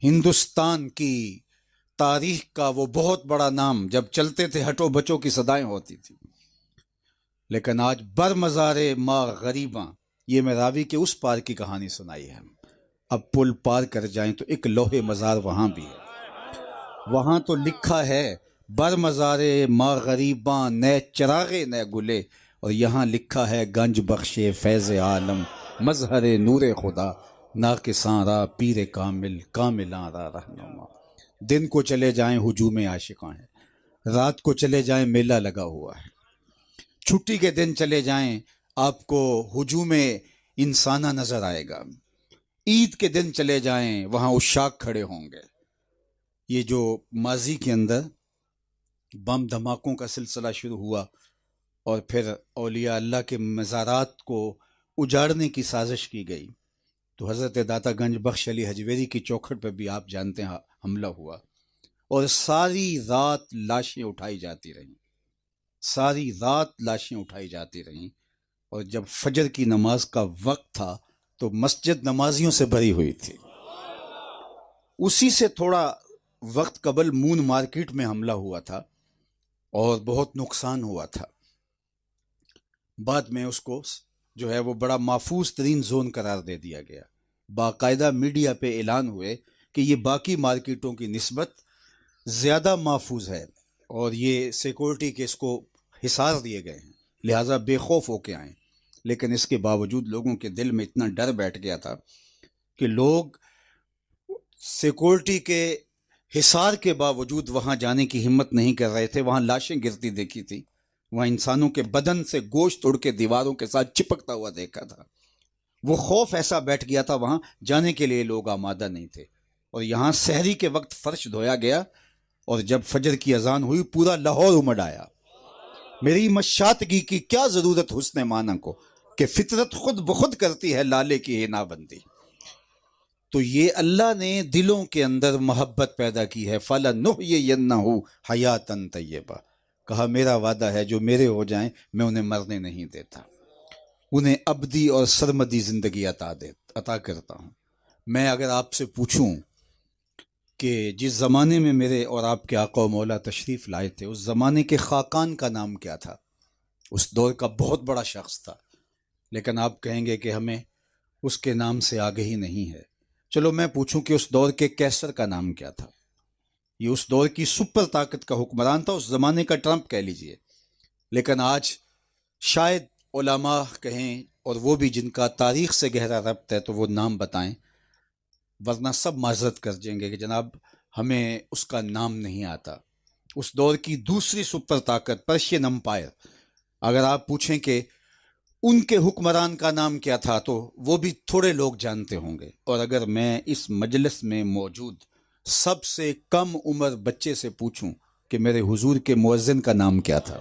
ہندوستان کی تاریخ کا وہ بہت بڑا نام جب چلتے تھے ہٹو بچوں کی صدائیں ہوتی تھی، لیکن آج بر مزار ماں غریباں، یہ میں راوی کے اس پار کی کہانی سنائی ہے۔ اب پل پار کر جائیں تو ایک لوہے مزار وہاں بھی ہے، وہاں تو لکھا ہے بر مزار ماں غریباں نئے چراغے نئے گلے، اور یہاں لکھا ہے گنج بخشے فیض عالم مظہر نور خدا ناقصاں را پیر کامل کاملاں را رہنما۔ دن کو چلے جائیں ہجوم عاشقاں ہے، رات کو چلے جائیں میلہ لگا ہوا ہے، چھٹی کے دن چلے جائیں آپ کو ہجوم انسانہ نظر آئے گا، عید کے دن چلے جائیں وہاں عشاق کھڑے ہوں گے۔ یہ جو ماضی کے اندر بم دھماکوں کا سلسلہ شروع ہوا اور پھر اولیاء اللہ کے مزارات کو اجاڑنے کی سازش کی گئی، تو حضرت داتا گنج بخش علی حجویری کی چوکھٹ پہ بھی آپ جانتے ہیں حملہ ہوا، اور ساری رات لاشیں اٹھائی جاتی رہیں، ساری رات لاشیں اٹھائی جاتی رہیں، اور جب فجر کی نماز کا وقت تھا تو مسجد نمازیوں سے بھری ہوئی تھی۔ اسی سے تھوڑا وقت قبل مون مارکیٹ میں حملہ ہوا تھا اور بہت نقصان ہوا تھا۔ بعد میں اس کو جو ہے وہ بڑا محفوظ ترین زون قرار دے دیا گیا، باقاعدہ میڈیا پہ اعلان ہوئے کہ یہ باقی مارکیٹوں کی نسبت زیادہ محفوظ ہے اور یہ سیکورٹی کے اس کو حصار دیے گئے ہیں، لہٰذا بے خوف ہو کے آئیں۔ لیکن اس کے باوجود لوگوں کے دل میں اتنا ڈر بیٹھ گیا تھا کہ لوگ سیکورٹی کے حصار کے باوجود وہاں جانے کی ہمت نہیں کر رہے تھے۔ وہاں لاشیں گرتی دیکھی تھی، وہاں انسانوں کے بدن سے گوشت اڑ کے دیواروں کے ساتھ چپکتا ہوا دیکھا تھا۔ وہ خوف ایسا بیٹھ گیا تھا، وہاں جانے کے لیے لوگ آمادہ نہیں تھے۔ اور یہاں سحری کے وقت فرش دھویا گیا اور جب فجر کی اذان ہوئی پورا لاہور امڑ آیا۔ میری مشاطگی کی کیا ضرورت حسن معنی کو کہ فطرت خود بخود کرتی ہے لالے کی حنا بندی۔ تو یہ اللہ نے دلوں کے اندر محبت پیدا کی ہے، فَلَنُحْيِيَنَّهُ حَيَاتًا طَيِّبَةً، کہا میرا وعدہ ہے جو میرے ہو جائیں میں انہیں مرنے نہیں دیتا، انہیں ابدی اور سرمدی زندگی عطا کرتا ہوں۔ میں اگر آپ سے پوچھوں کہ جس زمانے میں میرے اور آپ کے آقا و مولا تشریف لائے تھے اس زمانے کے خاقان کا نام کیا تھا؟ اس دور کا بہت بڑا شخص تھا، لیکن آپ کہیں گے کہ ہمیں اس کے نام سے آگہی نہیں ہے۔ چلو میں پوچھوں کہ اس دور کے کیسر کا نام کیا تھا؟ یہ اس دور کی سپر طاقت کا حکمران تھا، اس زمانے کا ٹرمپ کہہ لیجئے۔ لیکن آج شاید علماء کہیں اور وہ بھی جن کا تاریخ سے گہرا ربط ہے تو وہ نام بتائیں، ورنہ سب معذرت کر جائیں گے کہ جناب ہمیں اس کا نام نہیں آتا۔ اس دور کی دوسری سپر طاقت پرشین امپائر، اگر آپ پوچھیں کہ ان کے حکمران کا نام کیا تھا تو وہ بھی تھوڑے لوگ جانتے ہوں گے۔ اور اگر میں اس مجلس میں موجود سب سے کم عمر بچے سے پوچھوں کہ میرے حضور کے مؤذن کا نام کیا تھا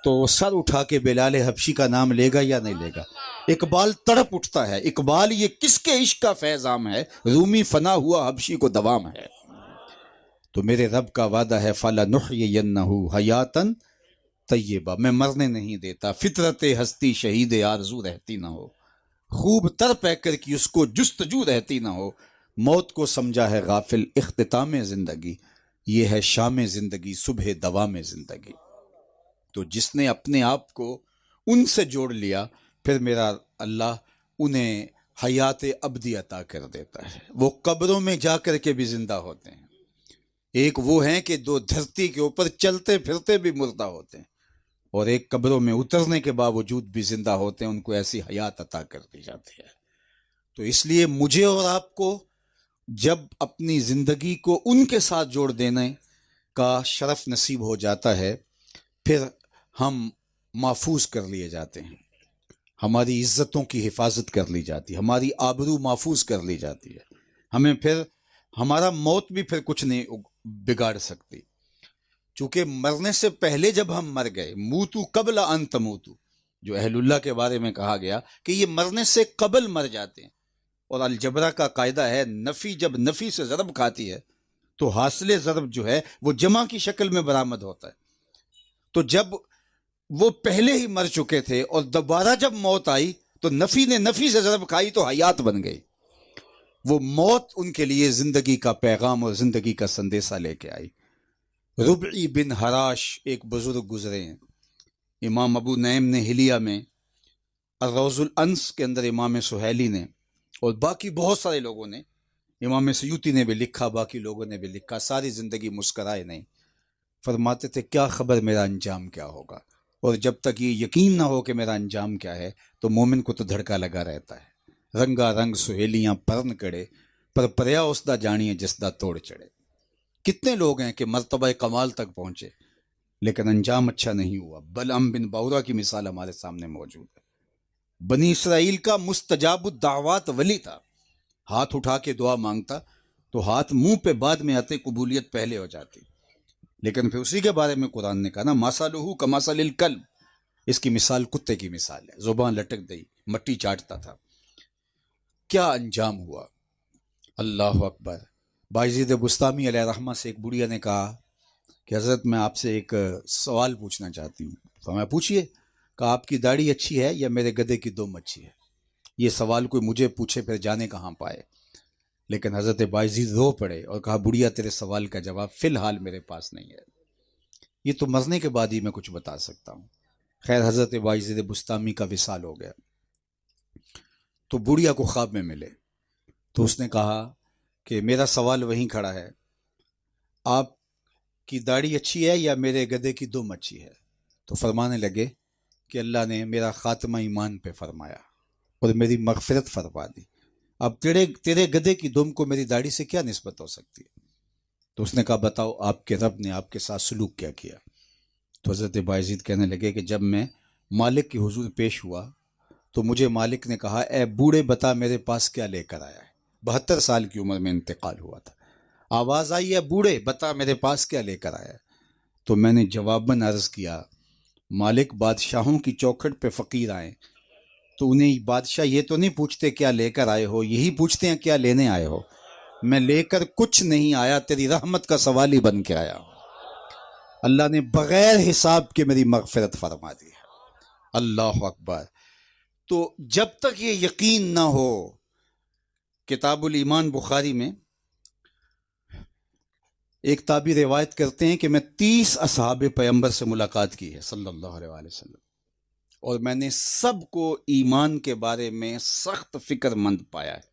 تو سر اٹھا کے بلال حبشی کا نام لے گا یا نہیں لے گا؟ اقبال تڑپ اٹھتا ہے، اقبال یہ کس کے عشق کا فیضام ہے، رومی فنا ہوا حبشی کو دوام ہے۔ تو میرے رب کا وعدہ ہے فَلَنُحْيِيَنَّهُ حَيَاتًا طیبہ، میں مرنے نہیں دیتا، فطرت ہستی شہید آرزو رہتی نہ ہو، خوب تر پیکر کی اس کو جستجو رہتی نہ ہو، موت کو سمجھا ہے غافل اختتام زندگی، یہ ہے شام زندگی صبح دوام زندگی۔ تو جس نے اپنے آپ کو ان سے جوڑ لیا پھر میرا اللہ انہیں حیات ابدی عطا کر دیتا ہے، وہ قبروں میں جا کر کے بھی زندہ ہوتے ہیں۔ ایک وہ ہیں کہ دو دھرتی کے اوپر چلتے پھرتے بھی مردہ ہوتے ہیں، اور ایک قبروں میں اترنے کے باوجود بھی زندہ ہوتے ہیں، ان کو ایسی حیات عطا کر دی جاتی ہے۔ تو اس لیے مجھے اور آپ کو جب اپنی زندگی کو ان کے ساتھ جوڑ دینے کا شرف نصیب ہو جاتا ہے پھر ہم محفوظ کر لیے جاتے ہیں، ہماری عزتوں کی حفاظت کر لی جاتی ہے، ہماری آبرو محفوظ کر لی جاتی ہے، ہمیں پھر ہمارا موت بھی پھر کچھ نہیں بگاڑ سکتی، چونکہ مرنے سے پہلے جب ہم مر گئے، موتو قبل ان تموتو، جو اہل اللہ کے بارے میں کہا گیا کہ یہ مرنے سے قبل مر جاتے ہیں۔ اور الجبرا کا قاعدہ ہے نفی جب نفی سے ضرب کھاتی ہے تو حاصل ضرب جو ہے وہ جمع کی شکل میں برآمد ہوتا ہے۔ تو جب وہ پہلے ہی مر چکے تھے اور دوبارہ جب موت آئی تو نفی نے نفی سے ضرب کھائی تو حیات بن گئی۔ وہ موت ان کے لیے زندگی کا پیغام اور زندگی کا سندیسہ لے کے آئی۔ ربعی بن حراش ایک بزرگ گزرے ہیں، امام ابو نعیم نے حلیہ میں، الروض الانس کے اندر امام سہیلی نے، اور باقی بہت سارے لوگوں نے، امام سیوطی نے بھی لکھا، باقی لوگوں نے بھی لکھا، ساری زندگی مسکرائے نہیں، فرماتے تھے کیا خبر میرا انجام کیا ہوگا، اور جب تک یہ یقین نہ ہو کہ میرا انجام کیا ہے تو مومن کو تو دھڑکا لگا رہتا ہے۔ رنگا رنگ سہیلیاں پرن کڑے، پر پریا اس دا جانیے جس دا توڑ چڑھے۔ کتنے لوگ ہیں کہ مرتبہ کمال تک پہنچے لیکن انجام اچھا نہیں ہوا۔ بلعم بن باورا کی مثال ہمارے سامنے موجود ہے۔ بنی اسرائیل کا مستجاب الدعوات ولی تھا، ہاتھ اٹھا کے دعا مانگتا تو ہاتھ منہ پہ بعد میں آتے، قبولیت پہلے ہو جاتی، لیکن پھر اسی کے بارے میں قرآن نے کہا نا، مَثَلُهُ كَمَثَلِ الْكَلْبِ، اس کی مثال کتے کی مثال ہے، زبان لٹک گئی، مٹی چاٹتا تھا۔ کیا انجام ہوا؟ اللہ اکبر۔ بایزید بستامی علیہ رحمہ سے ایک بڑھیا نے کہا کہ حضرت میں آپ سے ایک سوال پوچھنا چاہتی ہوں۔ فرمایا پوچھئے۔ کہا آپ کی داڑھی اچھی ہے یا میرے گدھے کی دم اچھی ہے؟ یہ سوال کوئی مجھے پوچھے پھر جانے کہاں پائے، لیکن حضرت بایزید رو پڑے اور کہا بڑھیا تیرے سوال کا جواب فی الحال میرے پاس نہیں ہے، یہ تو مرنے کے بعد ہی میں کچھ بتا سکتا ہوں۔ خیر حضرت بایزید بستامی کا وصال ہو گیا تو بڑھیا کو خواب میں ملے، تو اس نے کہا کہ میرا سوال وہیں کھڑا ہے، آپ کی داڑھی اچھی ہے یا میرے گدھے کی دم اچھی ہے؟ تو فرمانے لگے کہ اللہ نے میرا خاتمہ ایمان پہ فرمایا اور میری مغفرت فرما دی، اب تیرے گدھے کی دم کو میری داڑھی سے کیا نسبت ہو سکتی ہے؟ تو اس نے کہا بتاؤ آپ کے رب نے آپ کے ساتھ سلوک کیا کیا؟ تو حضرت بایزید کہنے لگے کہ جب میں مالک کے حضور پیش ہوا تو مجھے مالک نے کہا اے بوڑھے بتا میرے پاس کیا لے کر آیا ہے، 72 سال کی عمر میں انتقال ہوا تھا، آواز آئی ہے بوڑھے بتا میرے پاس کیا لے کر آیا ہے؟ تو میں نے جواباً عرض کیا مالک بادشاہوں کی چوکھٹ پہ فقیر آئیں تو انہیں بادشاہ یہ تو نہیں پوچھتے کیا لے کر آئے ہو، یہی پوچھتے ہیں کیا لینے آئے ہو، میں لے کر کچھ نہیں آیا، تیری رحمت کا سوالی بن کے آیا ہوں۔ اللہ نے بغیر حساب کے میری مغفرت فرما دی ہے۔ اللہ اکبر۔ تو جب تک یہ یقین نہ ہو، کتاب الایمان بخاری میں ایک تابعی روایت کرتے ہیں کہ میں 30 اصحاب پیغمبر سے ملاقات کی ہے صلی اللہ علیہ وآلہ وسلم، اور میں نے سب کو ایمان کے بارے میں سخت فکر مند پایا ہے۔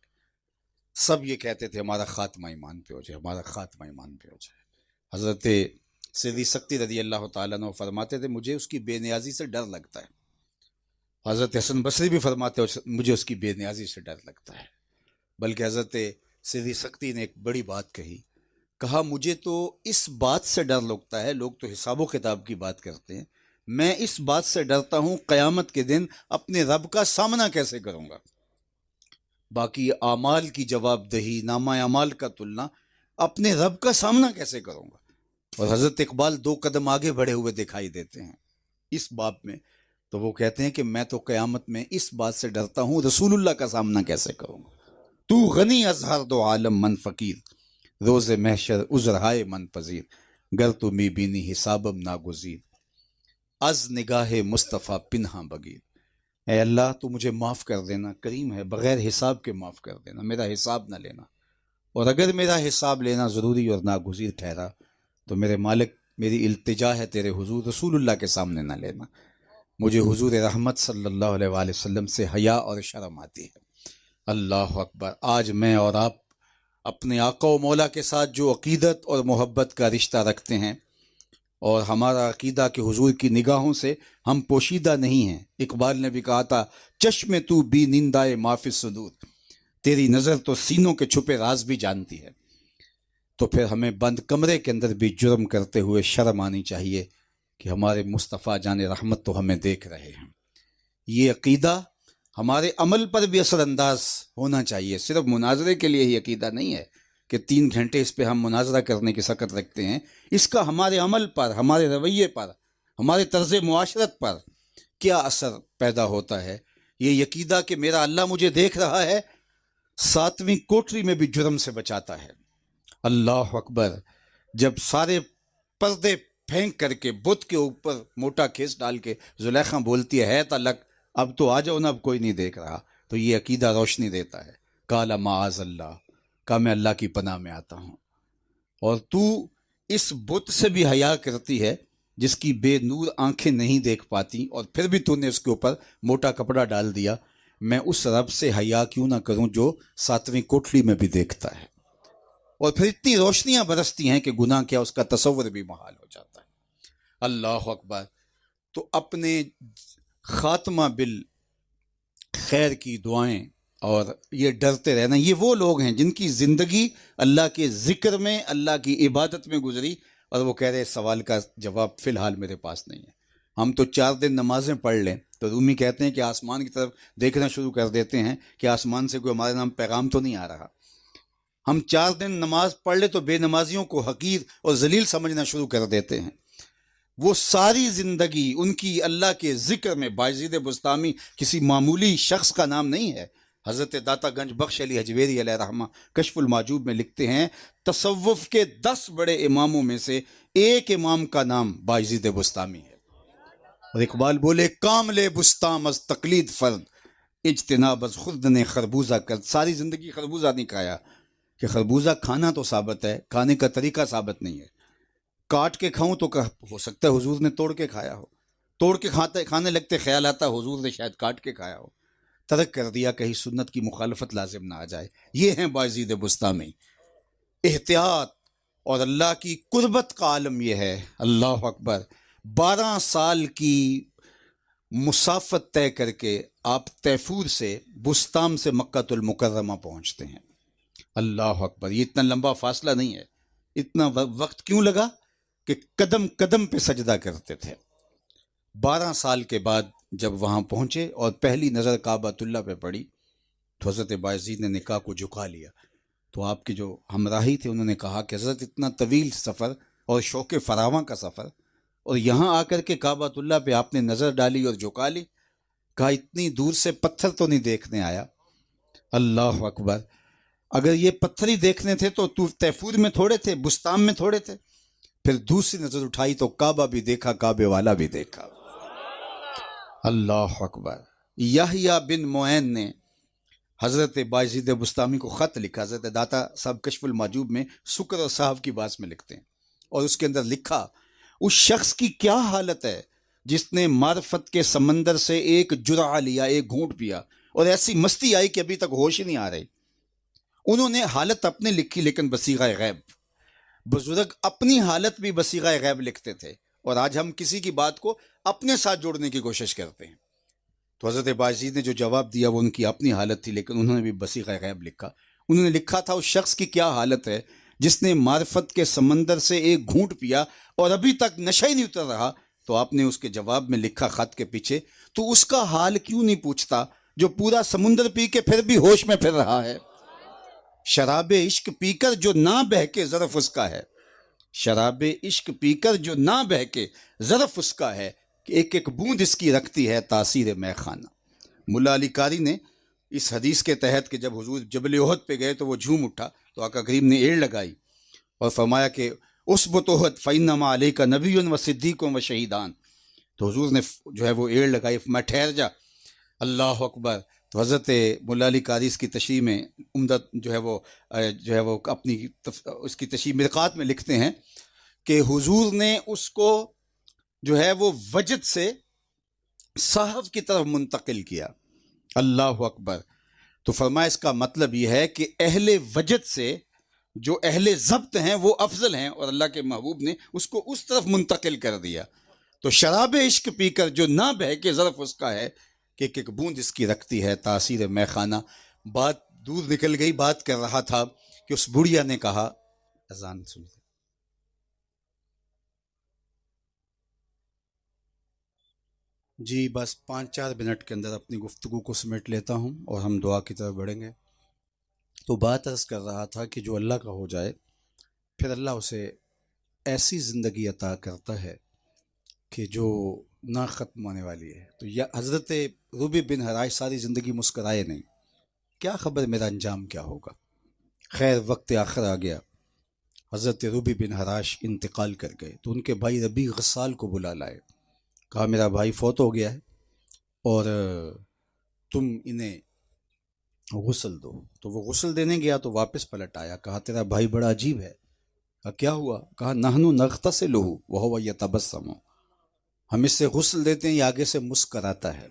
سب یہ کہتے تھے ہمارا خاتمہ ایمان پہ ہو جائے، ہمارا خاتمہ ایمان پہ ہو جائے۔ حضرت سیدی سکتی رضی اللہ تعالیٰ عنہ فرماتے تھے مجھے اس کی بے نیازی سے ڈر لگتا ہے۔ حضرت حسن بصری بھی فرماتے ہیں مجھے اس کی بے نیازی سے ڈر لگتا ہے۔ بلکہ حضرت سیدی سکتی نے ایک بڑی بات کہی، کہا مجھے تو اس بات سے ڈر لگتا ہے، لوگ تو حساب و کتاب کی بات کرتے ہیں، میں اس بات سے ڈرتا ہوں قیامت کے دن اپنے رب کا سامنا کیسے کروں گا، باقی اعمال کی جواب دہی، نامہ اعمال کا تلنا، اپنے رب کا سامنا کیسے کروں گا۔ اور حضرت اقبال 2 قدم آگے بڑھے ہوئے دکھائی دیتے ہیں اس باب میں، تو وہ کہتے ہیں کہ میں تو قیامت میں اس بات سے ڈرتا ہوں رسول اللہ کا سامنا کیسے کروں گا۔ تو غنی از ہر دو عالم من فقیر، روز محشر عذرہائے من پذیر، گر تو می بینی حسابم ناگزیر، از نگاہ مصطفیٰ پنہاں بگیر۔ اے اللہ تو مجھے معاف کر دینا، کریم ہے، بغیر حساب کے معاف کر دینا، میرا حساب نہ لینا، اور اگر میرا حساب لینا ضروری اور ناگزیر ٹھہرا تو میرے مالک میری التجا ہے تیرے حضور رسول اللہ کے سامنے نہ لینا، مجھے حضور رحمت صلی اللہ علیہ وآلہ وسلم سے حیا اور شرم آتی ہے۔ اللہ اکبر۔ آج میں اور آپ اپنے آقا و مولا کے ساتھ جو عقیدت اور محبت کا رشتہ رکھتے ہیں، اور ہمارا عقیدہ کہ حضور کی نگاہوں سے ہم پوشیدہ نہیں ہیں۔ اقبال نے بھی کہا تھا چشم تو بی نندائے معافی صدور، تیری نظر تو سینوں کے چھپے راز بھی جانتی ہے، تو پھر ہمیں بند کمرے کے اندر بھی جرم کرتے ہوئے شرم آنی چاہیے کہ ہمارے مصطفیٰ جان رحمت تو ہمیں دیکھ رہے ہیں۔ یہ عقیدہ ہمارے عمل پر بھی اثر انداز ہونا چاہیے، صرف مناظرے کے لیے ہی عقیدہ نہیں ہے کہ 3 گھنٹے اس پہ ہم مناظرہ کرنے کی سکت رکھتے ہیں، اس کا ہمارے عمل پر، ہمارے رویے پر، ہمارے طرز معاشرت پر کیا اثر پیدا ہوتا ہے۔ یہ عقیدہ کہ میرا اللہ مجھے دیکھ رہا ہے 7ویں کوٹری میں بھی جرم سے بچاتا ہے۔ اللہ اکبر۔ جب سارے پردے پھینک کر کے بت کے اوپر موٹا کھیس ڈال کے زلیخا بولتی ہے تلک اب تو آ جاؤ نا، اب کوئی نہیں دیکھ رہا، تو یہ عقیدہ روشنی دیتا ہے۔ قال معاذ اللہ، کہا میں اللہ کی پناہ میں آتا ہوں، اور تو اس بت سے بھی حیا کرتی ہے جس کی بے نور آنکھیں نہیں دیکھ پاتی، اور پھر بھی تو نے اس کے اوپر موٹا کپڑا ڈال دیا، میں اس رب سے حیا کیوں نہ کروں جو ساتویں کوٹلی میں بھی دیکھتا ہے، اور پھر اتنی روشنیاں برستی ہیں کہ گناہ کیا اس کا تصور بھی محال ہو جاتا ہے۔ اللہ اکبر۔ تو اپنے خاتمہ بالخیر کی دعائیں اور یہ ڈرتے رہنا، یہ وہ لوگ ہیں جن کی زندگی اللہ کے ذکر میں، اللہ کی عبادت میں گزری، اور وہ کہہ رہے سوال کا جواب فی الحال میرے پاس نہیں ہے۔ ہم تو 4 دن نمازیں پڑھ لیں تو رومی کہتے ہیں کہ آسمان کی طرف دیکھنا شروع کر دیتے ہیں کہ آسمان سے کوئی ہمارے نام پیغام تو نہیں آ رہا۔ ہم 4 دن نماز پڑھ لیں تو بے نمازیوں کو حقیر اور ذلیل سمجھنا شروع کر دیتے ہیں۔ وہ ساری زندگی ان کی اللہ کے ذکر میں، بایزید بسطامی کسی معمولی شخص کا نام نہیں ہے۔ حضرت داتا گنج بخش علی حجویری علیہ رحمہ کشف المعجوب میں لکھتے ہیں تصوف کے 10 بڑے اماموں میں سے ایک امام کا نام بایزید بسطامی ہے۔ اور اقبال بولے کاملے بستام از تقلید فرد، اجتناب از خرد نے خربوزہ کرد۔ ساری زندگی خربوزہ نہیں کھایا، کہ خربوزہ کھانا تو ثابت ہے، کھانے کا طریقہ ثابت نہیں ہے۔ کاٹ کے کھاؤں تو ہو سکتا ہے حضور نے توڑ کے کھایا ہو، توڑ کے کھانے لگتے خیال آتا حضور نے شاید کاٹ کے کھایا ہو۔ ترک کر دیا کہیں سنت کی مخالفت لازم نہ آ جائے۔ یہ ہیں بایزید بسطامی۔ احتیاط اور اللہ کی قربت کا عالم یہ ہے، اللہ اکبر، 12 سال کی مسافت طے کر کے آپ تیفور سے بستام سے مکہ المکرمہ پہنچتے ہیں۔ اللہ اکبر، یہ اتنا لمبا فاصلہ نہیں ہے۔ اتنا وقت کیوں لگا؟ کہ قدم قدم پہ سجدہ کرتے تھے۔ 12 سال کے بعد جب وہاں پہنچے اور پہلی نظر کعبۃ اللہ پہ پڑی تو حضرت بایزید نے نکاح کو جھکا لیا۔ تو آپ کے جو ہمراہی تھے انہوں نے کہا کہ حضرت اتنا طویل سفر اور شوق فراواں کا سفر، اور یہاں آ کر کے کعبۃ اللہ پہ آپ نے نظر ڈالی اور جھکا لی۔ کہا اتنی دور سے پتھر تو نہیں دیکھنے آیا۔ اللہ اکبر، اگر یہ پتھر ہی دیکھنے تھے تو تیفور میں تھوڑے تھے، بستام میں تھوڑے تھے۔ پھر دوسری نظر اٹھائی تو کعبہ بھی دیکھا، کعبے والا بھی دیکھا۔ اللہ اکبر۔ یحییٰ بن معین نے حضرت بایزید بسطامی کو خط لکھا، حضرت داتا صاحب کشف المعجوب میں سکر اور صاحب کی بات میں لکھتے ہیں، اور اس کے اندر لکھا اس شخص کی کیا حالت ہے جس نے معرفت کے سمندر سے ایک جرعہ لیا، ایک گھونٹ پیا، اور ایسی مستی آئی کہ ابھی تک ہوش ہی نہیں آ رہی۔ انہوں نے حالت اپنے لکھی لیکن بصیغہ غیب۔ بزرگ اپنی حالت بھی بصیغہ غیب لکھتے تھے، اور آج ہم کسی کی بات کو اپنے ساتھ جوڑنے کی کوشش کرتے ہیں۔ تو حضرت بایزید نے جو جواب دیا وہ ان کی اپنی حالت تھی، لیکن انہوں نے بھی بصیغہ غیب لکھا۔ انہوں نے لکھا تھا اس شخص کی کیا حالت ہے جس نے معرفت کے سمندر سے ایک گھونٹ پیا اور ابھی تک نشہ ہی نہیں اتر رہا۔ تو آپ نے اس کے جواب میں لکھا خط کے پیچھے، تو اس کا حال کیوں نہیں پوچھتا جو پورا سمندر پی کے پھر بھی ہوش میں پھر رہا ہے۔ شراب عشق پی کر جو نہ بہکے ظرف اس کا ہے، شراب عشق پی کر جو نہ بہکے ظرف اس کا ہے، کہ ایک ایک بوند اس کی رکھتی ہے تاثیر مے خانہ۔ ملا علی قاری نے اس حدیث کے تحت کہ جب حضور جبل احد پہ گئے تو وہ جھوم اٹھا، تو آقا کریم نے ایڑ لگائی اور فرمایا کہ اثبت احد فإنما علیک نبی و صدیق و شہیدان۔ تو حضور نے جو ہے وہ ایڑ لگائی، میں ٹھہر جا۔ اللہ اکبر۔ تو حضرت ملا علی قاری اس کی تشریح میں عمدہ جو ہے وہ اپنی اس کی تشریح مرقات میں لکھتے ہیں کہ حضور نے اس کو جو ہے وہ وجد سے صحف کی طرف منتقل کیا۔ اللہ اکبر۔ تو فرمایا اس کا مطلب یہ ہے کہ اہل وجد سے جو اہل ضبط ہیں وہ افضل ہیں، اور اللہ کے محبوب نے اس کو اس طرف منتقل کر دیا۔ تو شراب عشق پی کر جو نہ بہکے ظرف اس کا ہے، کہ ایک ایک بوند اس کی رکھتی ہے تاثیر مے خانہ۔ بات دور نکل گئی، بات کر رہا تھا کہ اس بڑھیا نے کہا، اذان سنتے جی، بس 5-4 منٹ کے اندر اپنی گفتگو کو سمیٹ لیتا ہوں اور ہم دعا کی طرف بڑھیں گے۔ تو بات عرض کر رہا تھا کہ جو اللہ کا ہو جائے پھر اللہ اسے ایسی زندگی عطا کرتا ہے کہ جو نہ ختم ہونے والی ہے۔ تو یا حضرت روبی بن حراش ساری زندگی مسکرائے نہیں، کیا خبر میرا انجام کیا ہوگا۔ خیر وقت آخر آ گیا، حضرت روبی بن حراش انتقال کر گئے، تو ان کے بھائی ربی غسال کو بلا لائے، کہا میرا بھائی فوت ہو گیا ہے اور تم انہیں غسل دو. تو وہ غسل دینے گیا تو واپس پلٹ آیا. کہا تیرا بھائی بڑا عجیب ہے. کہا کیا ہوا؟ کہا نحنو نغتسلہ وہو یتبسم، ہم اس سے غسل دیتے ہیں یہ آگے سے مسکراتا ہے.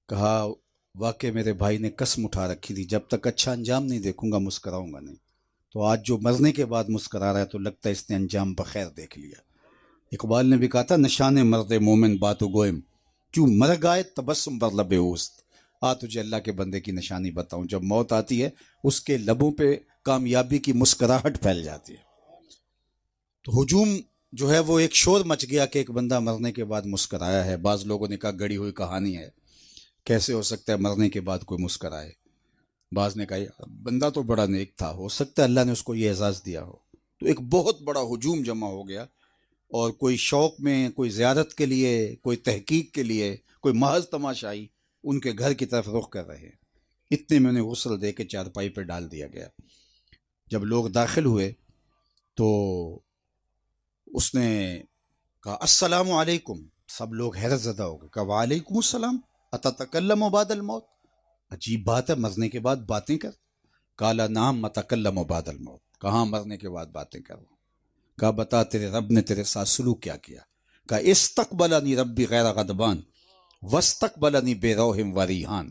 کہا واقع میرے بھائی نے قسم اٹھا رکھی تھی جب تک اچھا انجام نہیں دیکھوں گا مسکراؤں گا نہیں. تو آج جو مرنے کے بعد مسکرا رہا ہے تو لگتا ہے اس نے انجام بخیر دیکھ لیا. اقبال نے بھی کہا تھا نشان مرد مومن باتو گوئم کیوں مر گائے تبسم بر لب اوست. تجھے اللہ کے بندے کی نشانی بتاؤں، جب موت آتی ہے اس کے لبوں پہ کامیابی کی مسکراہٹ پھیل جاتی ہے. تو ہجوم جو ہے وہ ایک شور مچ گیا کہ ایک بندہ مرنے کے بعد مسکرایا ہے. بعض لوگوں نے کہا گڑی ہوئی کہانی ہے، کیسے ہو سکتا ہے مرنے کے بعد کوئی مسکرائے. بعض نے کہا بندہ تو بڑا نیک تھا، ہو سکتا ہے اللہ نے اس کو یہ اعزاز دیا ہو. تو ایک بہت بڑا ہجوم جمع ہو گیا، اور کوئی شوق میں، کوئی زیارت کے لیے، کوئی تحقیق کے لیے، کوئی محض تماشائی ان کے گھر کی طرف رخ کر رہے. اتنے میں انہیں غسل دے کے چارپائی پہ ڈال دیا گیا. جب لوگ داخل ہوئے تو اس نے کہا السلام علیکم. سب لوگ حیرت زدہ ہو گئے. کہا وعلیکم السلام اتتکلم بعد الموت، عجیب بات ہے مرنے کے بعد باتیں کر. کالا نام متکلم بعد الموت، کہاں مرنے کے بعد باتیں کر. کہا بتا تیرے رب نے تیرے ساتھ سلوک کیا کیا. کہا استقبلنی ربی غیر غضبان واستقبلنی بے روح و ریحان.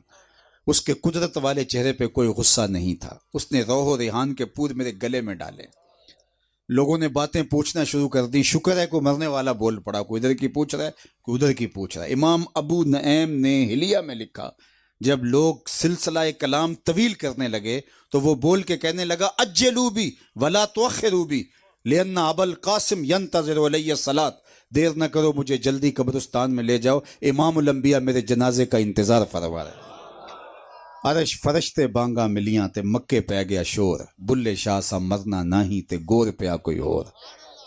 اس کے قدرت والے چہرے پہ کوئی غصہ نہیں تھا، اس نے روح و ریحان کے پور میرے گلے میں ڈالے. لوگوں نے باتیں پوچھنا شروع کر دی. شکر ہے کوئی مرنے والا بول پڑا، کوئی ادھر کی پوچھ رہا ہے کوئی ادھر کی پوچھ رہا ہے. امام ابو نعیم نے حلیہ میں لکھا جب لوگ سلسلہ کلام طویل کرنے لگے تو وہ بول کے کہنے لگا اجلوا بی ولا تؤخروا بی لأن ابا القاسم ينتظر علی الصلاۃ، دیر نہ کرو مجھے جلدی قبرستان میں لے جاؤ، امام الانبیاء میرے جنازے کا انتظار فرما رہے ہیں. عرش فرشتے بانگا ملیاں تے مکے پہ گیا شور، بلے شاہ سا مرنا نہیں تے گور پیا کوئی اور.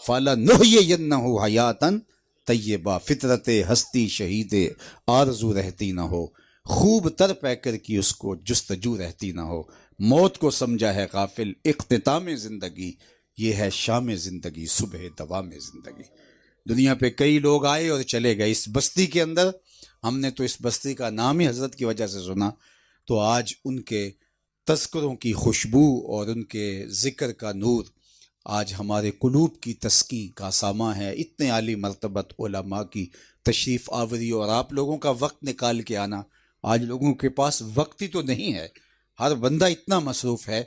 فالا نحیینہ حیاتن طیبہ، فطرت ہستی شہید آرزو رہتی نہ ہو، خوب تر پہ کر کی اس کو جستجو رہتی نہ ہو. موت کو سمجھا ہے غافل اختتام زندگی، یہ ہے شام زندگی صبح دوام زندگی. دنیا پہ کئی لوگ آئے اور چلے گئے. اس بستی کے اندر ہم نے تو اس بستی کا نام ہی حضرت کی وجہ سے سنا، تو آج ان کے تذکروں کی خوشبو اور ان کے ذکر کا نور آج ہمارے قلوب کی تسکین کا ساماں ہے. اتنے عالی مرتبت علماء کی تشریف آوری اور آپ لوگوں کا وقت نکال کے آنا. آج لوگوں کے پاس وقت ہی تو نہیں ہے، ہر بندہ اتنا مصروف ہے،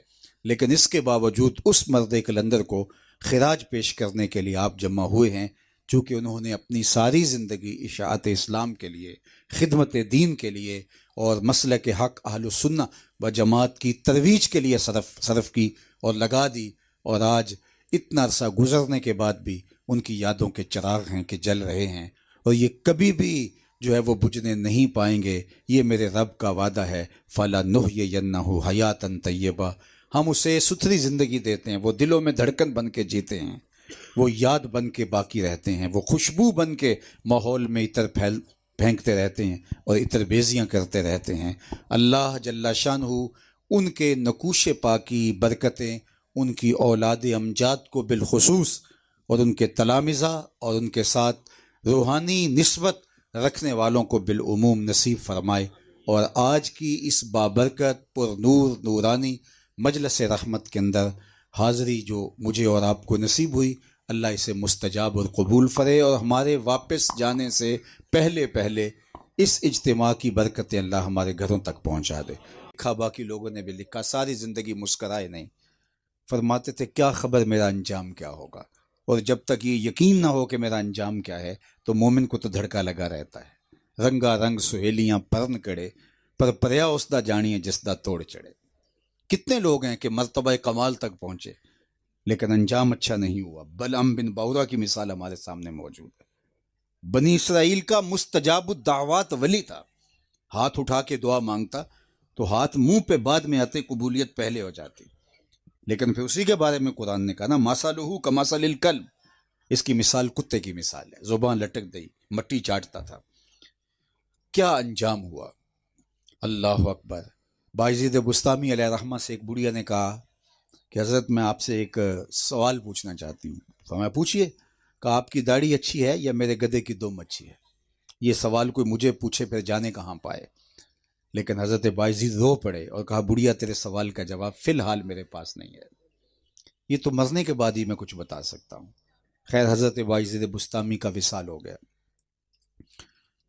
لیکن اس کے باوجود اس مرد کلندر کو خراج پیش کرنے کے لیے آپ جمع ہوئے ہیں، چونکہ انہوں نے اپنی ساری زندگی اشاعت اسلام کے لیے، خدمت دین کے لیے اور مسلک حق اہل السنہ و جماعت کی ترویج کے لیے صرف کی اور لگا دی. اور آج اتنا عرصہ گزرنے کے بعد بھی ان کی یادوں کے چراغ ہیں کہ جل رہے ہیں، اور یہ کبھی بھی جو ہے وہ بجھنے نہیں پائیں گے. یہ میرے رب کا وعدہ ہے، فَلَا نُحْيِيَنَّهُ حَيَاتًا طَيِّبَةً. ہم اسے ستھری زندگی دیتے ہیں، وہ دلوں میں دھڑکن بن کے جیتے ہیں، وہ یاد بن کے باقی رہتے ہیں، وہ خوشبو بن کے ماحول میں عطر پھینکتے رہتے ہیں اور عطر بیزیاں کرتے رہتے ہیں. اللہ جل شانہ ان کے نقوش پاکی برکتیں ان کی اولاد امجاد کو بالخصوص اور ان کے تلامذہ اور ان کے ساتھ روحانی نسبت رکھنے والوں کو بالعموم نصیب فرمائے. اور آج کی اس بابرکت پر نور نورانی مجلس رحمت کے اندر حاضری جو مجھے اور آپ کو نصیب ہوئی، اللہ اسے مستجاب اور قبول فرے، اور ہمارے واپس جانے سے پہلے پہلے اس اجتماع کی برکتیں اللہ ہمارے گھروں تک پہنچا دے. لکھا باقی لوگوں نے بھی لکھا، ساری زندگی مسکرائے نہیں، فرماتے تھے کیا خبر میرا انجام کیا ہوگا. اور جب تک یہ یقین نہ ہو کہ میرا انجام کیا ہے تو مومن کو تو دھڑکا لگا رہتا ہے. رنگا رنگ سہیلیاں پرن کڑے پر پریا اس دا جانیے جس دا توڑ چڑھے. کتنے لوگ ہیں کہ مرتبہ کمال تک پہنچے لیکن انجام اچھا نہیں ہوا. بلعم بن باورا کی مثال ہمارے سامنے موجود ہے. بنی اسرائیل کا مستجاب الدعوات ولی تھا، ہاتھ اٹھا کے دعا مانگتا تو ہاتھ منہ پہ بعد میں آتے، قبولیت پہلے ہو جاتی. لیکن پھر اسی کے بارے میں قرآن نے کہا نا مثلہ کمثل الکلب، اس کی مثال کتے کی مثال ہے، زبان لٹک گئی، مٹی چاٹتا تھا. کیا انجام ہوا؟ اللہ اکبر. بایزید بستامی علیہ رحمہ سے ایک بڑھیا نے کہا کہ حضرت میں آپ سے ایک سوال پوچھنا چاہتی ہوں. فرمایا پوچھیے. کہ آپ کی داڑھی اچھی ہے یا میرے گدھے کی دم اچھی ہے؟ یہ سوال کوئی مجھے پوچھے پھر جانے کہاں پائے. لیکن حضرت باعزید رو پڑے اور کہا بڑھیا تیرے سوال کا جواب فی الحال میرے پاس نہیں ہے، یہ تو مرنے کے بعد ہی میں کچھ بتا سکتا ہوں۔ خیر حضرت باعزید بستامی کا وصال ہو گیا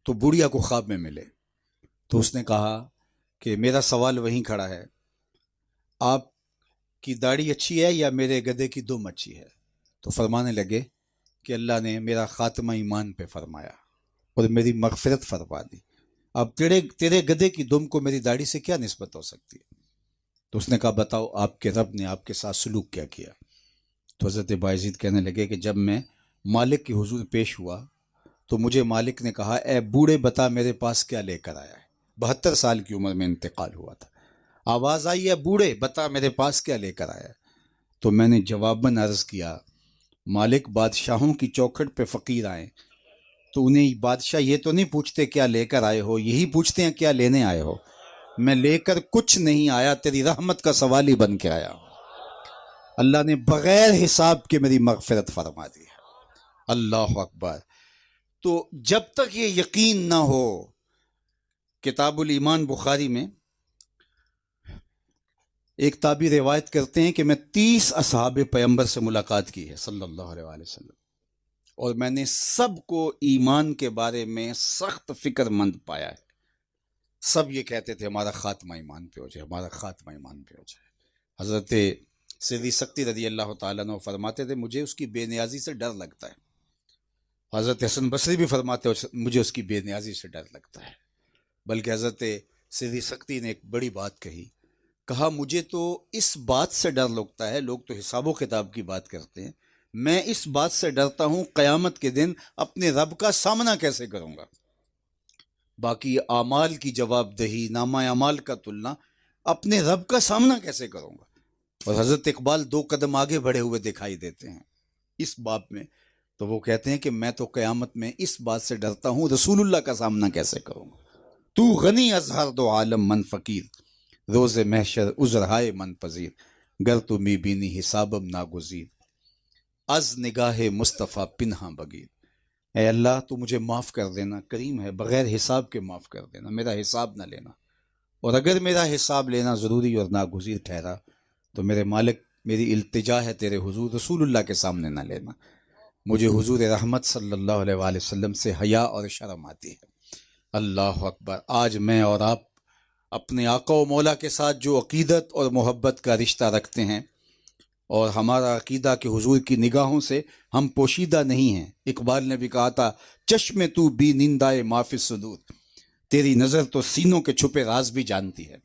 تو بڑھیا کو خواب میں ملے، تو اس نے کہا کہ میرا سوال وہیں کھڑا ہے، آپ کی داڑھی اچھی ہے یا میرے گدھے کی دم اچھی ہے؟ تو فرمانے لگے کہ اللہ نے میرا خاتمہ ایمان پہ فرمایا اور میری مغفرت فرما دی، اب تیرے گدھے کی دم کو میری داڑھی سے کیا نسبت ہو سکتی ہے؟ تو اس نے کہا بتاؤ آپ کے رب نے آپ کے ساتھ سلوک کیا کیا؟ تو حضرت باعزید کہنے لگے کہ جب میں مالک کی حضور پیش ہوا تو مجھے مالک نے کہا اے بوڑھے بتا میرے پاس کیا لے کر آیا ہے، 72 سال کی عمر میں انتقال ہوا تھا، آواز آئی ہے بوڑھے بتا میرے پاس کیا لے کر آیا ہے؟ تو میں نے جواباً عرض کیا مالک بادشاہوں کی چوکھٹ پہ فقیر آئے تو انہیں بادشاہ یہ تو نہیں پوچھتے کیا لے کر آئے ہو، یہی پوچھتے ہیں کیا لینے آئے ہو، میں لے کر کچھ نہیں آیا، تیری رحمت کا سوالی بن کے آیا ہوں، اللہ نے بغیر حساب کے میری مغفرت فرما دی ہے۔ اللہ اکبر۔ تو جب تک یہ یقین نہ ہو، کتاب الایمان بخاری میں ایک تابعی روایت کرتے ہیں کہ میں 30 اصحاب پیغمبر سے ملاقات کی ہے صلی اللہ علیہ وآلہ وسلم، اور میں نے سب کو ایمان کے بارے میں سخت فکر مند پایا ہے، سب یہ کہتے تھے ہمارا خاتمہ ایمان پہ ہو جائے، ہمارا خاتمہ ایمان پہ ہو جائے۔ حضرت سری سکتی رضی اللہ تعالیٰ عنہ فرماتے تھے مجھے اس کی بے نیازی سے ڈر لگتا ہے، حضرت حسن بصری بھی فرماتے مجھے اس کی بے نیازی سے ڈر لگتا ہے، بلکہ حضرت سری سکتی نے ایک بڑی بات کہا مجھے تو اس بات سے ڈر لگتا ہے، لوگ تو حساب و کتاب کی بات کرتے ہیں، میں اس بات سے ڈرتا ہوں قیامت کے دن اپنے رب کا سامنا کیسے کروں گا، باقی اعمال کی جواب دہی، نامہ اعمال کا تلنا، اپنے رب کا سامنا کیسے کروں گا؟ اور حضرت اقبال 2 قدم آگے بڑھے ہوئے دکھائی دیتے ہیں اس باب میں، تو وہ کہتے ہیں کہ میں تو قیامت میں اس بات سے ڈرتا ہوں رسول اللہ کا سامنا کیسے کروں گا، تو غنی از ہر دو عالم من فقیر، روز محشر عذرہائے من پذیر، گر تو می بینی حسابم ناگزیر، از نگاہ مصطفیٰ پنہاں بگیر، اے اللہ تو مجھے معاف کر دینا، کریم ہے، بغیر حساب کے معاف کر دینا، میرا حساب نہ لینا، اور اگر میرا حساب لینا ضروری اور ناگزیر ٹھہرا تو میرے مالک میری التجا ہے تیرے حضور رسول اللہ کے سامنے نہ لینا، مجھے حضور رحمت صلی اللہ علیہ وآلہ وسلم سے حیا اور شرم آتی ہے۔ اللہ اکبر۔ آج میں اور آپ اپنے آقا و مولا کے ساتھ جو عقیدت اور محبت کا رشتہ رکھتے ہیں، اور ہمارا عقیدہ کہ حضور کی نگاہوں سے ہم پوشیدہ نہیں ہیں، اقبال نے بھی کہا تھا چشم تو بی نندائے ما فی الصدور، تیری نظر تو سینوں کے چھپے راز بھی جانتی ہے۔